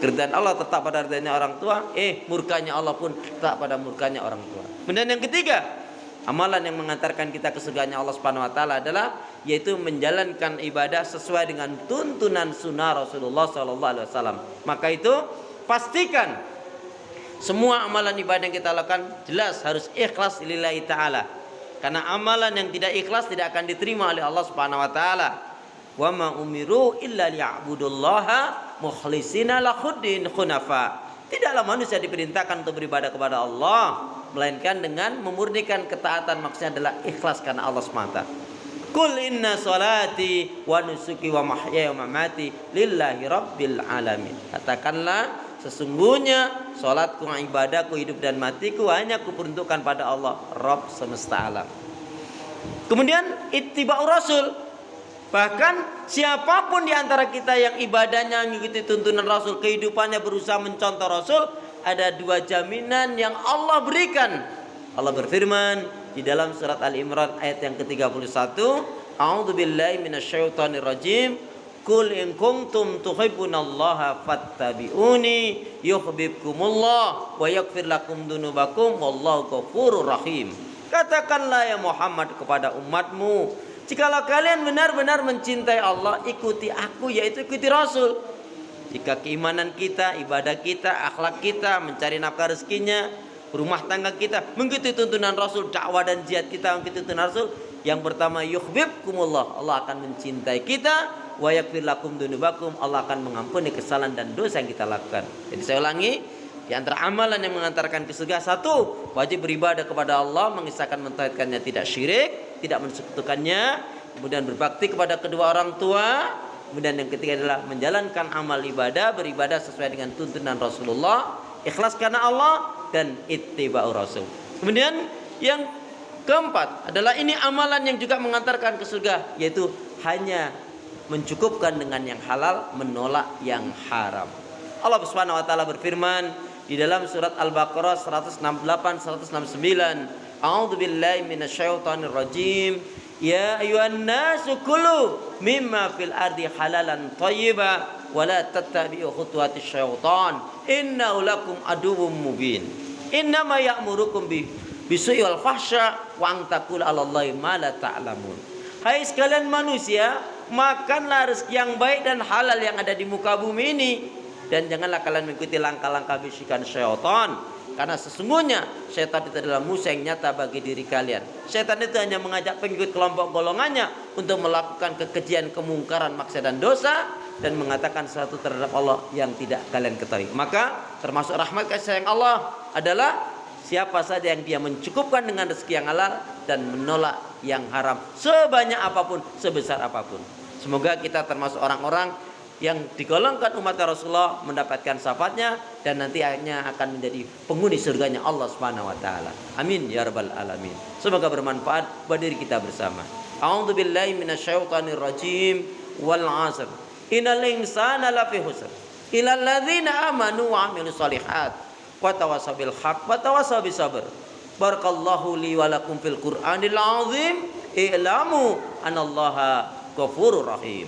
Keridhaan Allah tetap pada ridhanya orang tua, murkanya Allah pun tetap pada murkanya orang tua. Kemudian yang ketiga, amalan yang mengantarkan kita ke surganya Allah Subhanahu wa taala adalah yaitu menjalankan ibadah sesuai dengan tuntunan sunnah Rasulullah sallallahu alaihi wasallam. Maka itu pastikan semua amalan ibadah yang kita lakukan jelas harus ikhlas lillahi taala. Karena amalan yang tidak ikhlas tidak akan diterima oleh Allah Subhanahu wa taala. Wa ma umiru illa liya'budullaha mukhlishina lahuddin hunafa. Tidaklah manusia diperintahkan untuk beribadah kepada Allah melainkan dengan memurnikan ketaatan, maksudnya adalah ikhlas karena Allah semata. Qul inna salati wa nusuki wa mahyaya wa mamati lillahi rabbil alamin. Katakanlah sesungguhnya salatku, ibadahku, hidup dan matiku hanya kuperuntukkan pada Allah Rabb semesta alam. Kemudian ittiba'ur rasul. Bahkan siapapun di antara kita yang ibadahnya mengikuti tuntunan Rasul, kehidupannya berusaha mencontoh Rasul, ada dua jaminan yang Allah berikan. Allah berfirman di dalam surat Al-Imran ayat yang ke-31, A'udzubillahi minasyaitonirrajim, Qul in kuntum tuhibbunallaha fattabi'uni yuhibbukumullah wa yaghfir lakum dzunubakum wallahu ghafurur rahim. Katakanlah ya Muhammad kepada umatmu, jikalau kalian benar-benar mencintai Allah, ikuti aku, yaitu ikuti Rasul. Jika keimanan kita, ibadah kita, akhlak kita, mencari nafkah rezekinya, rumah tangga kita mengikuti tuntunan Rasul, dakwah dan jihad kita mengikuti tuntunan Rasul, yang pertama yuhibbukumullah, Allah akan mencintai kita, wa yaghfir lakum dzunubakum, Allah akan mengampuni kesalahan dan dosa yang kita lakukan. Jadi saya ulangi, di antara amalan yang mengantarkan ke surga, satu, wajib beribadah kepada Allah, mengisahkan mentauhidkannya, tidak syirik, tidak mensekutukannya, kemudian berbakti kepada kedua orang tua, kemudian yang ketiga adalah menjalankan amal ibadah, beribadah sesuai dengan tuntunan Rasulullah, ikhlas karena Allah, dan ittiba'ur rasul. Kemudian yang keempat adalah ini amalan yang juga mengantarkan ke surga, yaitu hanya mencukupkan dengan yang halal, menolak yang haram. Allah Subhanahu wa taala berfirman di dalam surat Al-Baqarah 168 169, A'udzubillahi minasyaitonir rajim. Ya ayyuhan nasu kulu mimma fil ardi halalan thayyiba wa la tattabi'u khutuwatis syaitan innahu lakum aduwwum mubin. Innama ya'murukum bisu'i wal fahsya wa an taqulu 'alallahi ma la ta'lamun. Hai sekalian manusia, makanlah rezeki yang baik dan halal yang ada di muka bumi ini, dan janganlah kalian mengikuti langkah-langkah bisikan syaitan, karena sesungguhnya syaitan itu adalah musuh yang nyata bagi diri kalian. Syaitan itu hanya mengajak pengikut kelompok golongannya untuk melakukan kekejian, kemungkaran, maksiat dan dosa, dan mengatakan sesuatu terhadap Allah yang tidak kalian ketahui. Maka termasuk rahmat kasih sayang Allah adalah siapa saja yang dia mencukupkan dengan rezeki yang halal dan menolak yang haram, sebanyak apapun, sebesar apapun. Semoga kita termasuk orang-orang yang digolongkan umat Rasulullah, mendapatkan syafaatnya, dan nanti akhirnya akan menjadi penghuni surganya Allah Subhanahu wa taala. Amin ya rabbal alamin. Semoga bermanfaat bagi diri kita bersama. A'udzubillahi minasyaitonir rajim. Wal 'asr. Innal insana lafi khusr. Illal ladzina amanu wa 'amilus shalihat wa tawassaw bil haqq wa tawassaw bis sabr. Barakallahu li wa lakum fil Qur'anil 'azim. I'lamu anallaha ghafurur rahim.